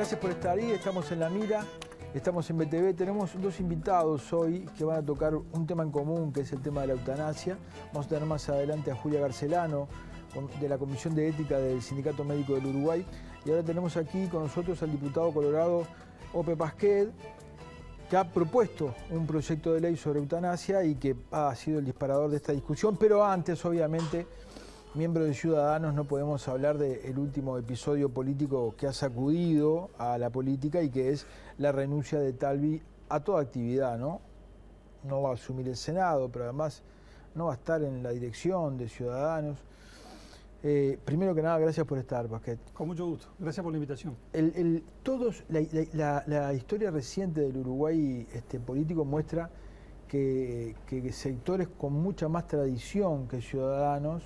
Gracias por estar ahí, estamos en La Mira, estamos en BTV. Tenemos dos invitados hoy que van a tocar un tema en común, que es el tema de la eutanasia. Vamos a tener más adelante a Julia Garcelano, de la Comisión de Ética del Sindicato Médico del Uruguay. Y ahora tenemos aquí con nosotros al diputado colorado Ope Pasquet, que ha propuesto un proyecto de ley sobre eutanasia y que ha sido el disparador de esta discusión. Pero antes, obviamente, miembros de Ciudadanos, no podemos hablar del último episodio político que ha sacudido a la política y que es la renuncia de Talvi a toda actividad, ¿no? No va a asumir el Senado, pero además no va a estar en la dirección de Ciudadanos. Primero que nada, gracias por estar, Pasquet. Con mucho gusto. Gracias por la invitación. La historia reciente del Uruguay político muestra que sectores con mucha más tradición que Ciudadanos,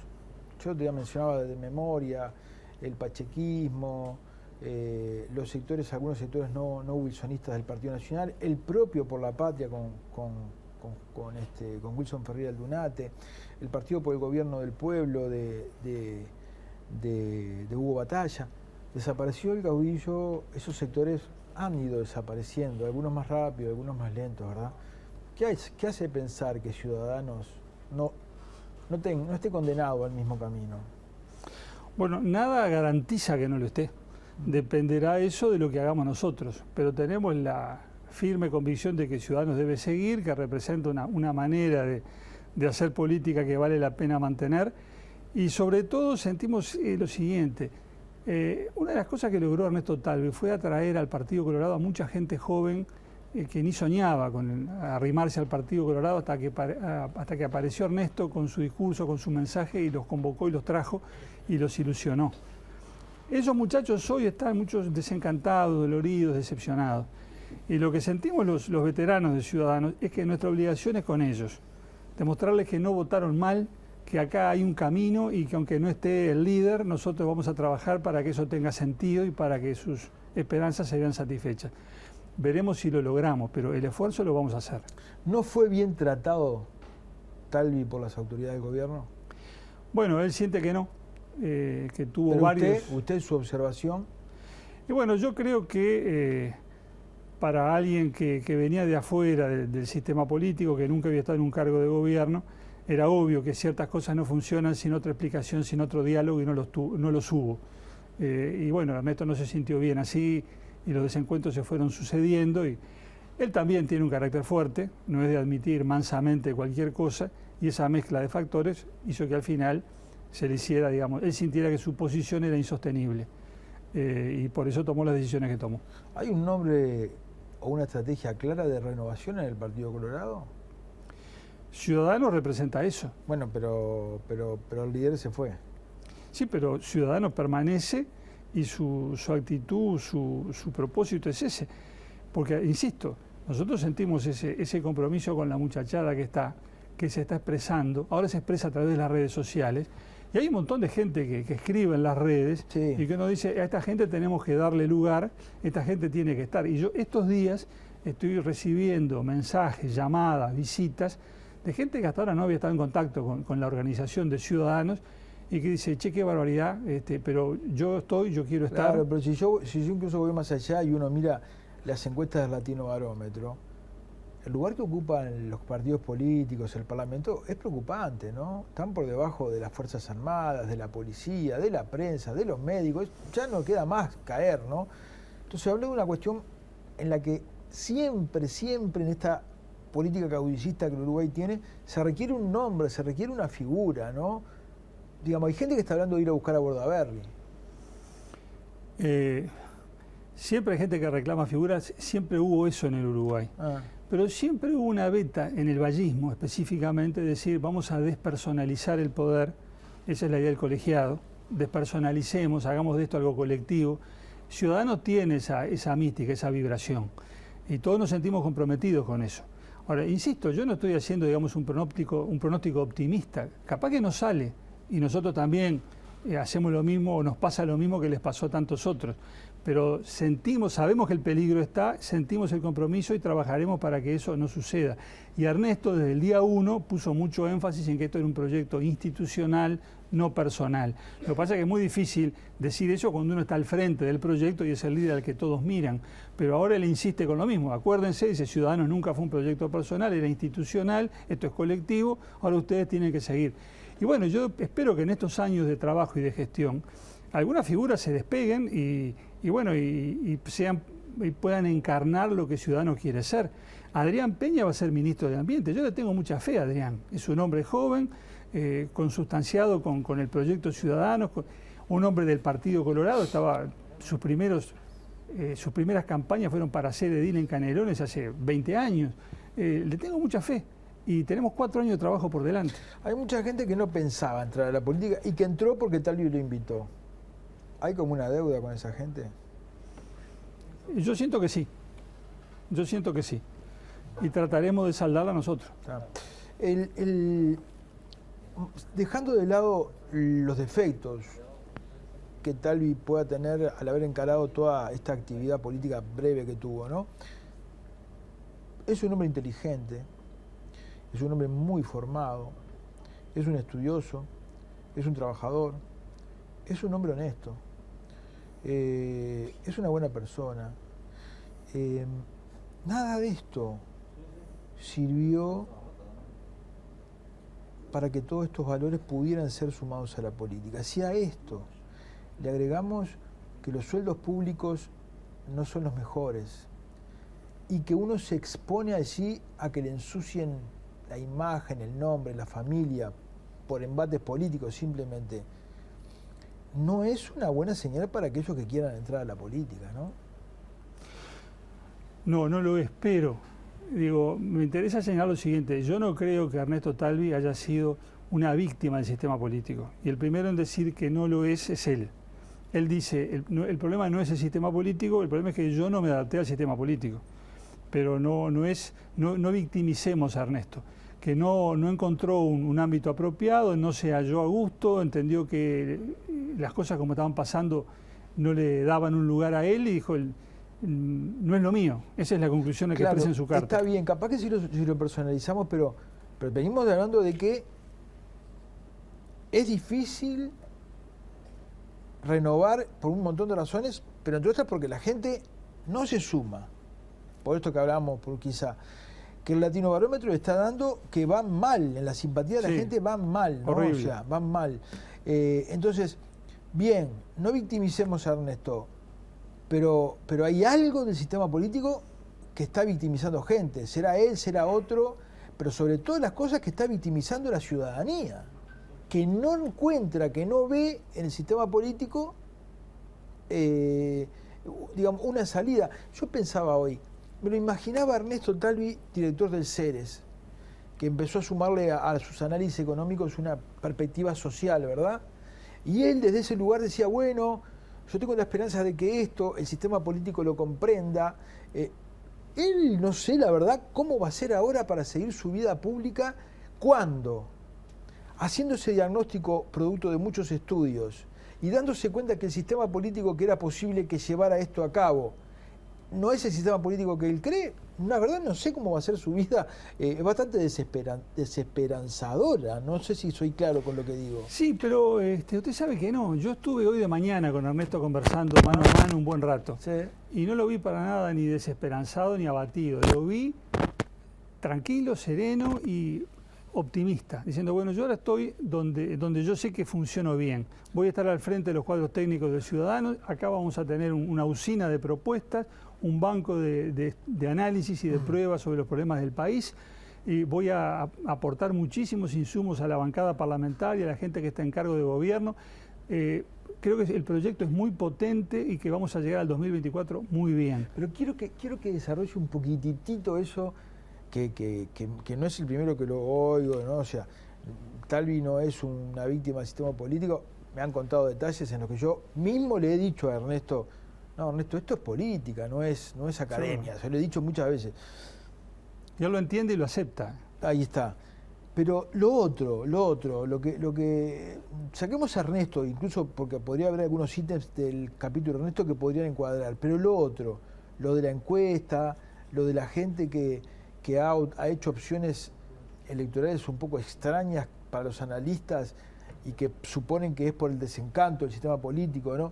yo te mencionaba de memoria, el pachequismo, los sectores, algunos sectores no wilsonistas del Partido Nacional, el propio Por la Patria con Wilson Ferreira Aldunate, el Partido por el Gobierno del Pueblo de Hugo Batalla. Desapareció el caudillo, esos sectores han ido desapareciendo, algunos más rápido, algunos más lentos, ¿verdad? ¿Qué hace pensar que Ciudadanos no esté condenado al mismo camino? Bueno, nada garantiza que no lo esté. Dependerá eso de lo que hagamos nosotros, pero tenemos la firme convicción de que Ciudadanos debe seguir, que representa una manera de hacer política que vale la pena mantener, y sobre todo sentimos lo siguiente. Una de las cosas que logró Ernesto Talvi fue atraer al Partido Colorado a mucha gente joven que ni soñaba con arrimarse al Partido Colorado hasta que apareció Ernesto con su discurso, con su mensaje, y los convocó y los trajo y los ilusionó. Esos muchachos hoy están muchos desencantados, doloridos, decepcionados. Y lo que sentimos los veteranos de Ciudadanos es que nuestra obligación es con ellos, demostrarles que no votaron mal, que acá hay un camino y que aunque no esté el líder, nosotros vamos a trabajar para que eso tenga sentido y para que sus esperanzas se vean satisfechas. Veremos si lo logramos, pero el esfuerzo lo vamos a hacer. ¿No fue bien tratado Talvi por las autoridades del gobierno? Bueno, él siente que no, que tuvo ¿Pero varios... ¿Usted su observación? Y bueno, yo creo que para alguien que venía de afuera del sistema político, que nunca había estado en un cargo de gobierno, era obvio que ciertas cosas no funcionan sin otra explicación, sin otro diálogo, y no los hubo. Y bueno, Ernesto no se sintió bien así, y los desencuentros se fueron sucediendo, y él también tiene un carácter fuerte, no es de admitir mansamente cualquier cosa, y esa mezcla de factores hizo que al final se le hiciera, digamos, él sintiera que su posición era insostenible, y por eso tomó las decisiones que tomó. ¿Hay un nombre o una estrategia clara de renovación en el Partido Colorado? Ciudadanos representa eso. Bueno, pero el líder se fue. Sí, pero Ciudadanos permanece y su actitud, su propósito es ese. Porque, insisto, nosotros sentimos ese compromiso con la muchachada que se está expresando. Ahora se expresa a través de las redes sociales. Y hay un montón de gente que escribe en las redes, sí, y que nos dice, a esta gente tenemos que darle lugar, esta gente tiene que estar. Y yo estos días estoy recibiendo mensajes, llamadas, visitas de gente que hasta ahora no había estado en contacto con la organización de Ciudadanos y que dice, che, qué barbaridad, pero yo quiero estar. Claro, pero si yo incluso voy más allá y uno mira las encuestas del Latino Barómetro, el lugar que ocupan los partidos políticos, el Parlamento, es preocupante, ¿no? Están por debajo de las Fuerzas Armadas, de la policía, de la prensa, de los médicos, ya no queda más caer, ¿no? Entonces hablé de una cuestión en la que siempre en esta política caudillista que el Uruguay tiene, se requiere un nombre, se requiere una figura, ¿no? Digamos, hay gente que está hablando de ir a buscar a Bordaberry. Siempre hay gente que reclama figuras, siempre hubo eso en el Uruguay. Pero siempre hubo una beta en el vallismo, específicamente, decir, vamos a despersonalizar el poder, esa es la idea del colegiado, despersonalicemos, hagamos de esto algo colectivo. Ciudadanos tiene esa mística, esa vibración, y todos nos sentimos comprometidos con eso. Ahora, insisto, yo no estoy haciendo, digamos, un pronóstico optimista. Capaz que nos sale, y nosotros también hacemos lo mismo, o nos pasa lo mismo que les pasó a tantos otros. Pero sabemos que el peligro está, sentimos el compromiso y trabajaremos para que eso no suceda. Y Ernesto, desde el día 1, puso mucho énfasis en que esto era un proyecto institucional, no personal. Lo que pasa es que es muy difícil decir eso cuando uno está al frente del proyecto y es el líder al que todos miran. Pero ahora él insiste con lo mismo. Acuérdense, dice, Ciudadanos nunca fue un proyecto personal, era institucional, esto es colectivo, ahora ustedes tienen que seguir. Y bueno, yo espero que en estos años de trabajo y de gestión algunas figuras se despeguen y puedan encarnar lo que Ciudadanos quiere ser. Adrián Peña va a ser ministro de Ambiente. Yo le tengo mucha fe a Adrián. Es un hombre joven, consustanciado con el proyecto Ciudadanos, un hombre del Partido Colorado. Sus primeras campañas fueron para hacer edil en Canelones hace 20 años. Le tengo mucha fe y tenemos 4 años de trabajo por delante. Hay mucha gente que no pensaba entrar a la política y que entró porque Talvi lo invitó. ¿Hay como una deuda con esa gente? Yo siento que sí. Yo siento que sí. Y trataremos de saldarla nosotros. Dejando de lado los defectos que Talvi pueda tener al haber encarado toda esta actividad política breve que tuvo, ¿no? Es un hombre inteligente, es un hombre muy formado, es un estudioso, es un trabajador, es un hombre honesto, es una buena persona. Nada de esto sirvió para que todos estos valores pudieran ser sumados a la política. Si a esto le agregamos que los sueldos públicos no son los mejores y que uno se expone así a que le ensucien la imagen, el nombre, la familia, por embates políticos simplemente, no es una buena señal para aquellos que quieran entrar a la política, ¿no? No, no lo espero. Digo, me interesa señalar lo siguiente. Yo no creo que Ernesto Talvi haya sido una víctima del sistema político. Y el primero en decir que no lo es él. Él dice, el problema no es el sistema político, el problema es que yo no me adapté al sistema político. Pero no victimicemos a Ernesto, que no encontró un ámbito apropiado, no se halló a gusto, entendió que las cosas como estaban pasando no le daban un lugar a él y dijo, no es lo mío. Esa es la conclusión que expresa en su carta. Está bien, capaz que si lo personalizamos, pero venimos hablando de que es difícil renovar por un montón de razones, pero entre otras porque la gente no se suma. Por esto que hablábamos, por quizá, que el Latinobarómetro le está dando que van mal, en la simpatía de la gente van mal, ¿no? Horrible. O sea, van mal. Entonces, bien, no victimicemos a Ernesto, pero hay algo del sistema político que está victimizando gente, será él, será otro, pero sobre todas las cosas que está victimizando la ciudadanía, que no encuentra, que no ve en el sistema político, digamos, una salida. Yo pensaba hoy, me lo imaginaba Ernesto Talvi, director del Ceres, que empezó a sumarle a sus análisis económicos una perspectiva social, ¿verdad? Y él desde ese lugar decía, bueno, yo tengo la esperanza de que el sistema político lo comprenda. Él, no sé, la verdad, cómo va a ser ahora para seguir su vida pública cuando, haciendo ese diagnóstico producto de muchos estudios y dándose cuenta que el sistema político que era posible que llevara esto a cabo no es el sistema político que él cree, la verdad no sé cómo va a ser su vida, es bastante desesperanzadora, no sé si soy claro con lo que digo. Sí, pero usted sabe que no, yo estuve hoy de mañana con Ernesto conversando mano a mano un buen rato, Sí. Y no lo vi para nada ni desesperanzado ni abatido, lo vi tranquilo, sereno y optimista, diciendo, bueno, yo ahora estoy donde yo sé que funciono bien, voy a estar al frente de los cuadros técnicos del Ciudadanos, acá vamos a tener una usina de propuestas, un banco de análisis y de pruebas sobre los problemas del país, y voy a aportar muchísimos insumos a la bancada parlamentaria, a la gente que está en cargo de gobierno. Creo que el proyecto es muy potente y que vamos a llegar al 2024 muy bien. Pero quiero que desarrolle un poquitito eso, que no es el primero que lo oigo, ¿no? O sea, Talvi no es una víctima del sistema político. Me han contado detalles en los que yo mismo le he dicho a Ernesto, no, Ernesto, esto es política, no es academia. Se lo he dicho muchas veces. Y él lo entiende y lo acepta. Ahí está. Pero lo otro, lo que saquemos a Ernesto, incluso porque podría haber algunos ítems del capítulo de Ernesto que podrían encuadrar, pero lo otro, lo de la encuesta, lo de la gente que ha hecho opciones electorales un poco extrañas para los analistas y que suponen que es por el desencanto del sistema político, ¿no?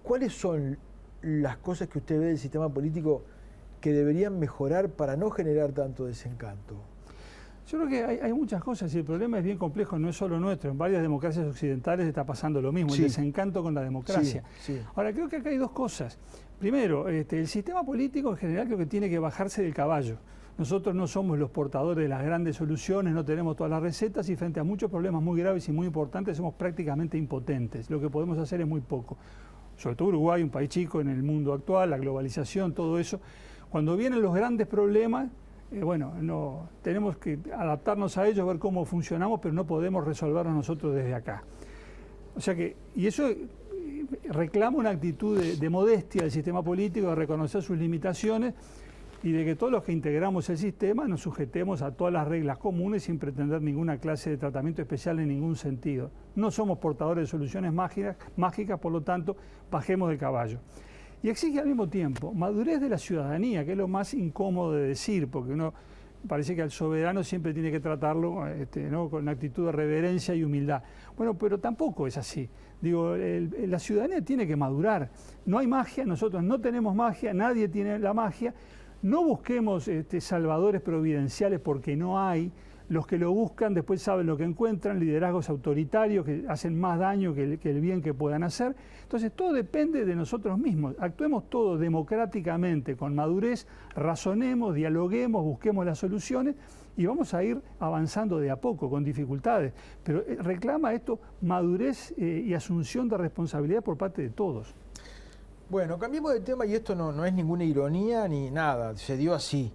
¿Cuáles son las cosas que usted ve del sistema político que deberían mejorar para no generar tanto desencanto? Yo creo que hay muchas cosas y el problema es bien complejo, no es solo nuestro. En varias democracias occidentales está pasando lo mismo, Sí. el desencanto con la democracia. Sí, sí. Ahora, creo que acá hay dos cosas. Primero, el sistema político en general creo que tiene que bajarse del caballo. Nosotros no somos los portadores de las grandes soluciones, no tenemos todas las recetas y frente a muchos problemas muy graves y muy importantes somos prácticamente impotentes. Lo que podemos hacer es muy poco. Sobre todo Uruguay, un país chico en el mundo actual, la globalización, todo eso. Cuando vienen los grandes problemas, no, tenemos que adaptarnos a ellos, ver cómo funcionamos, pero no podemos resolverlos nosotros desde acá. O sea que, y eso reclama una actitud de modestia del sistema político, de reconocer sus limitaciones y de que todos los que integramos el sistema nos sujetemos a todas las reglas comunes sin pretender ninguna clase de tratamiento especial en ningún sentido. No somos portadores de soluciones mágicas, por lo tanto, bajemos del caballo. Y exige al mismo tiempo madurez de la ciudadanía, que es lo más incómodo de decir, porque uno parece que al soberano siempre tiene que tratarlo ¿no? con una actitud de reverencia y humildad. Bueno, pero tampoco es así. Digo, la ciudadanía tiene que madurar. No hay magia, nosotros no tenemos magia, nadie tiene la magia. No busquemos salvadores providenciales porque no hay. Los que lo buscan después saben lo que encuentran, liderazgos autoritarios que hacen más daño que el bien que puedan hacer. Entonces todo depende de nosotros mismos. Actuemos todos democráticamente, con madurez, razonemos, dialoguemos, busquemos las soluciones y vamos a ir avanzando de a poco, con dificultades. Pero reclama esto madurez y asunción de responsabilidad por parte de todos. Bueno, cambiemos de tema y esto no es ninguna ironía ni nada, se dio así.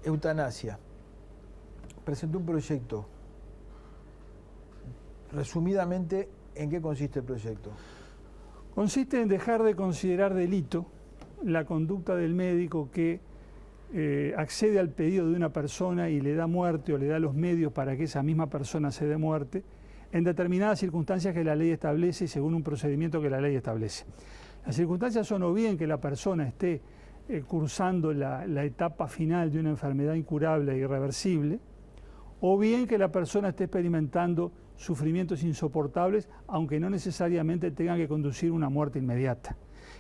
Eutanasia. Presentó un proyecto. Resumidamente, ¿en qué consiste el proyecto? Consiste en dejar de considerar delito la conducta del médico que accede al pedido de una persona y le da muerte o le da los medios para que esa misma persona se dé muerte en determinadas circunstancias que la ley establece y según un procedimiento que la ley establece. Las circunstancias son o bien que la persona esté cursando la etapa final de una enfermedad incurable e irreversible, o bien que la persona esté experimentando sufrimientos insoportables, aunque no necesariamente tengan que conducir a una muerte inmediata.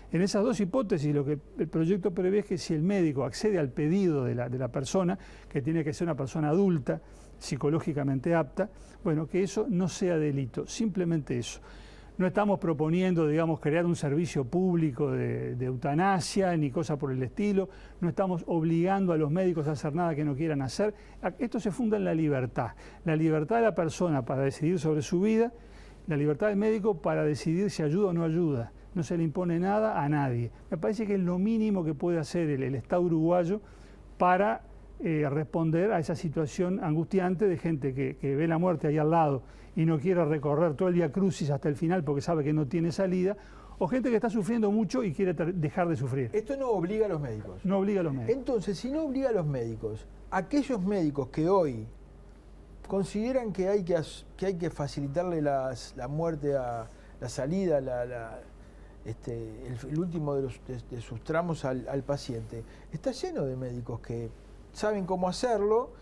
En esas dos hipótesis, lo que el proyecto prevé es que si el médico accede al pedido de la persona, que tiene que ser una persona adulta, psicológicamente apta, bueno, que eso no sea delito, simplemente eso. No estamos proponiendo, digamos, crear un servicio público de eutanasia ni cosa por el estilo. No estamos obligando a los médicos a hacer nada que no quieran hacer. Esto se funda en la libertad. La libertad de la persona para decidir sobre su vida, la libertad del médico para decidir si ayuda o no ayuda. No se le impone nada a nadie. Me parece que es lo mínimo que puede hacer el Estado uruguayo para responder a esa situación angustiante de gente que ve la muerte ahí al lado y no quiere recorrer todo el vía crucis hasta el final porque sabe que no tiene salida, o gente que está sufriendo mucho y quiere dejar de sufrir. Esto no obliga a los médicos. No obliga a los médicos. Entonces, si no obliga a los médicos, aquellos médicos que hoy consideran que hay que facilitarle la muerte, la salida, el último de sus tramos al paciente, está lleno de médicos que saben cómo hacerlo,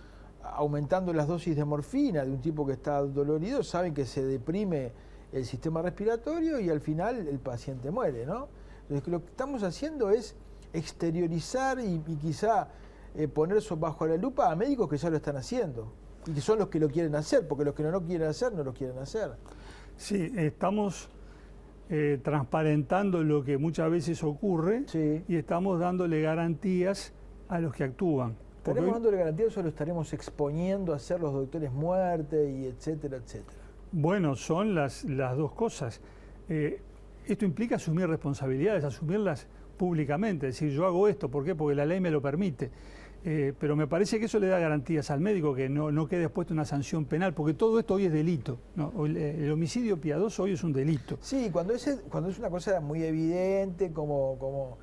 aumentando las dosis de morfina de un tipo que está dolorido, saben que se deprime el sistema respiratorio y al final el paciente muere, ¿no? Entonces lo que estamos haciendo es exteriorizar y quizá poner eso bajo la lupa a médicos que ya lo están haciendo y que son los que lo quieren hacer, porque los que no lo quieren hacer no lo quieren hacer. Sí, estamos transparentando lo que muchas veces ocurre, sí, y estamos dándole garantías a los que actúan. ¿Estaremos dándole garantías o lo estaremos exponiendo a hacer los doctores muerte y etcétera, etcétera? Bueno, son las dos cosas. Esto implica asumir responsabilidades, asumirlas públicamente, es decir, yo hago esto, ¿por qué? Porque la ley me lo permite. Pero me parece que eso le da garantías al médico, que no quede expuesta una sanción penal, porque todo esto hoy es delito, ¿no? El homicidio piadoso hoy es un delito. Sí, cuando es una cosa muy evidente, como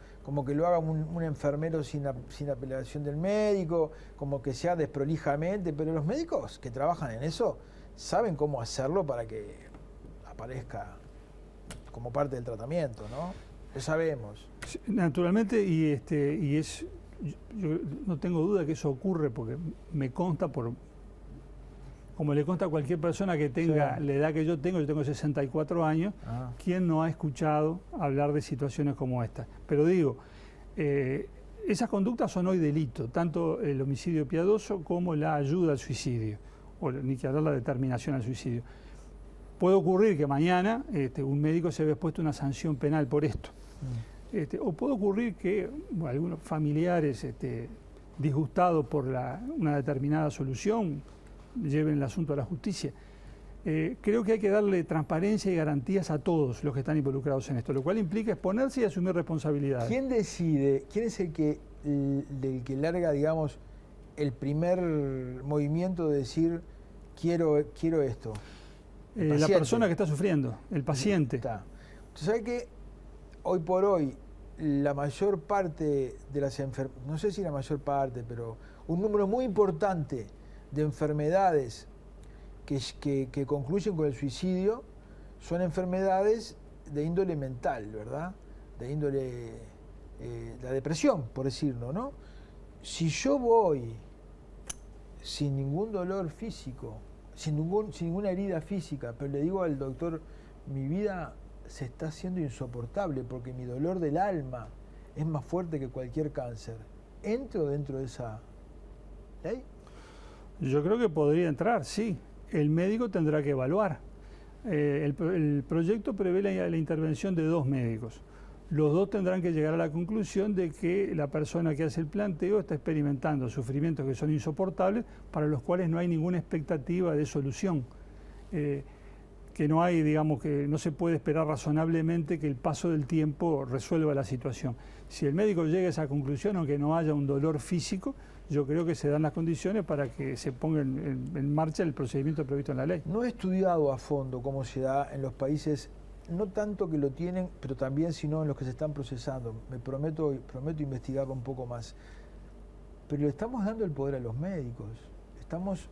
que lo haga un enfermero sin apelación del médico, como que sea desprolijamente, pero los médicos que trabajan en eso saben cómo hacerlo para que aparezca como parte del tratamiento, ¿no? Lo sabemos. Naturalmente, yo no tengo duda que eso ocurre porque me consta por como le consta a cualquier persona que tenga Sí. la edad que yo tengo 64 años, ¿quién no ha escuchado hablar de situaciones como esta? Pero digo, esas conductas son hoy delito, tanto el homicidio piadoso como la ayuda al suicidio, o ni que hablar la determinación al suicidio. Puede ocurrir que mañana un médico se vea expuesto a una sanción penal por esto. O puede ocurrir que algunos familiares disgustados por una determinada solución lleven el asunto a la justicia. Creo que hay que darle transparencia y garantías a todos los que están involucrados en esto, lo cual implica exponerse y asumir responsabilidades. ¿Quién decide, quién es el que larga, digamos, el primer movimiento de decir quiero esto? La persona que está sufriendo, el paciente. Está. Usted sabe que hoy por hoy la mayor parte de las enfermedades, no sé si la mayor parte, pero un número muy importante de enfermedades que concluyen con el suicidio son enfermedades de índole mental, ¿verdad? De índole, la depresión, por decirlo, ¿no? Si yo voy sin ningún dolor físico, sin ninguna herida física, pero le digo al doctor, mi vida se está haciendo insoportable porque mi dolor del alma es más fuerte que cualquier cáncer, ¿entro dentro de esa ley? Yo creo que podría entrar, sí. El médico tendrá que evaluar. El proyecto prevé la intervención de 2 médicos. Los 2 tendrán que llegar a la conclusión de que la persona que hace el planteo está experimentando sufrimientos que son insoportables, para los cuales no hay ninguna expectativa de solución. Que no hay, digamos, que no se puede esperar razonablemente que el paso del tiempo resuelva la situación. Si el médico llega a esa conclusión, aunque no haya un dolor físico, yo creo que se dan las condiciones para que se ponga en marcha el procedimiento previsto en la ley. No he estudiado a fondo cómo se da en los países, no tanto que lo tienen, pero también sino en los que se están procesando. Me prometo investigarlo un poco más. Pero le estamos dando el poder a los médicos. Estamos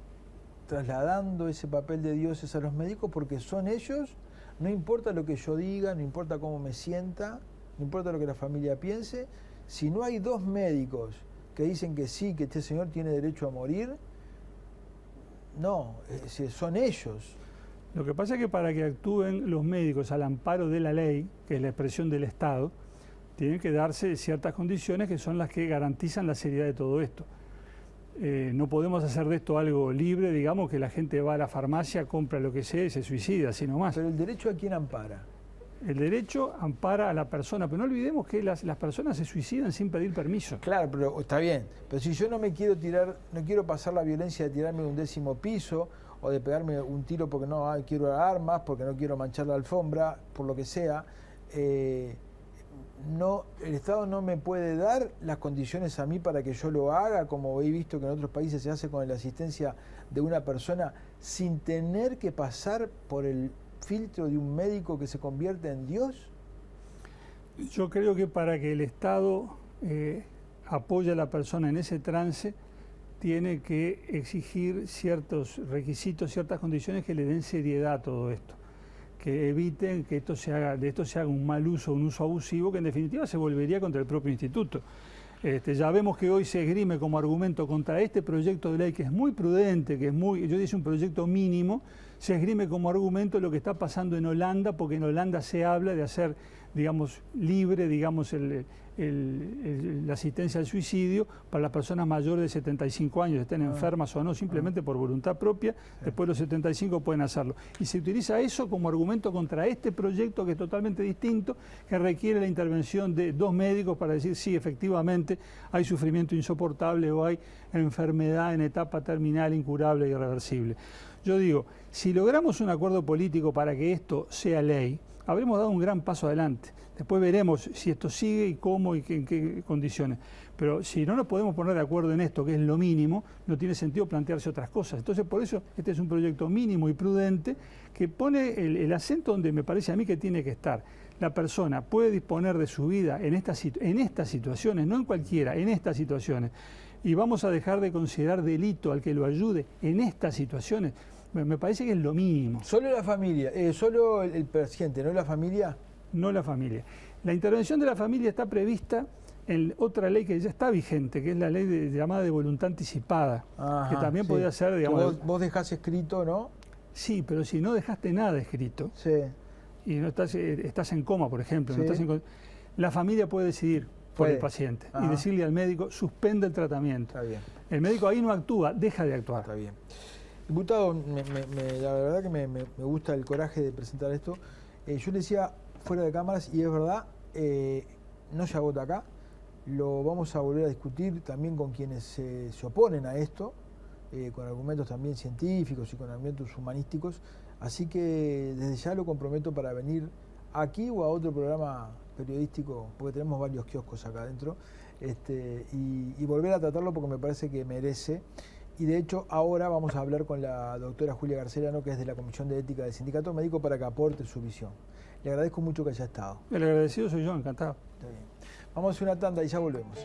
trasladando ese papel de dioses a los médicos porque son ellos, no importa lo que yo diga, no importa cómo me sienta, no importa lo que la familia piense, si no hay 2 médicos que dicen que sí, que este señor tiene derecho a morir, no, son ellos. Lo que pasa es que para que actúen los médicos al amparo de la ley, que es la expresión del Estado, tienen que darse ciertas condiciones que son las que garantizan la seriedad de todo esto. No podemos hacer de esto algo libre, digamos, que la gente va a la farmacia, compra lo que sea y se suicida, así nomás. Pero el derecho, ¿a quién ampara? El derecho ampara a la persona, pero no olvidemos que las personas se suicidan sin pedir permiso. Claro, pero está bien. Pero si yo no me quiero tirar, no quiero pasar la violencia de tirarme de un 10º piso o de pegarme un tiro porque no quiero armas, porque no quiero manchar la alfombra, por lo que sea, no, el Estado no me puede dar las condiciones a mí para que yo lo haga, como he visto que en otros países se hace con la asistencia de una persona, sin tener que pasar por el filtro de un médico que se convierte en Dios. Yo creo que para que el Estado apoye a la persona en ese trance, tiene que exigir ciertos requisitos, ciertas condiciones que le den seriedad a todo esto, que eviten que de esto se haga un mal uso, un uso abusivo, que en definitiva se volvería contra el propio instituto. Ya vemos que hoy se esgrime como argumento contra este proyecto de ley, que es muy prudente, que es muy, yo diría un proyecto mínimo, se esgrime como argumento lo que está pasando en Holanda, porque en Holanda se habla de hacer, digamos, libre, digamos, la asistencia al suicidio para las personas mayores de 75 años, estén enfermas o no, simplemente por voluntad propia, después de los 75 pueden hacerlo. Y se utiliza eso como argumento contra este proyecto, que es totalmente distinto, que requiere la intervención de 2 médicos para decir sí, efectivamente hay sufrimiento insoportable o hay enfermedad en etapa terminal, incurable e irreversible. Yo digo, si logramos un acuerdo político para que esto sea ley, habremos dado un gran paso adelante. Después veremos si esto sigue y cómo y en qué condiciones. Pero si no nos podemos poner de acuerdo en esto, que es lo mínimo, no tiene sentido plantearse otras cosas. Entonces, por eso este es un proyecto mínimo y prudente que pone el acento donde me parece a mí que tiene que estar. La persona puede disponer de su vida en estas situaciones, no en cualquiera, en estas situaciones. Y vamos a dejar de considerar delito al que lo ayude en estas situaciones. Me parece que es lo mínimo. Solo la familia, solo el paciente, ¿no la familia? No la familia. La intervención de la familia está prevista en otra ley que ya está vigente, que es la ley llamada de voluntad anticipada, que también podría ser, digamos... Vos dejás escrito, ¿no? Sí, pero si no dejaste nada escrito, y no estás en coma, por ejemplo, la familia puede decidir por el paciente y decirle al médico, suspende el tratamiento. Está bien. El médico ahí no actúa, deja de actuar. Está bien. Diputado, la verdad que me gusta el coraje de presentar esto. Yo le decía fuera de cámaras, y es verdad, no se agota acá, lo vamos a volver a discutir también con quienes se oponen a esto, con argumentos también científicos y con argumentos humanísticos, así que desde ya lo comprometo para venir aquí o a otro programa periodístico, porque tenemos varios kioscos acá adentro, y volver a tratarlo porque me parece que merece. Y de hecho ahora vamos a hablar con la doctora Julia Garcelano, que es de la Comisión de Ética del Sindicato Médico, para que aporte su visión. Le agradezco mucho que haya estado. El agradecido soy yo, encantado. Está bien. Vamos a hacer una tanda y ya volvemos.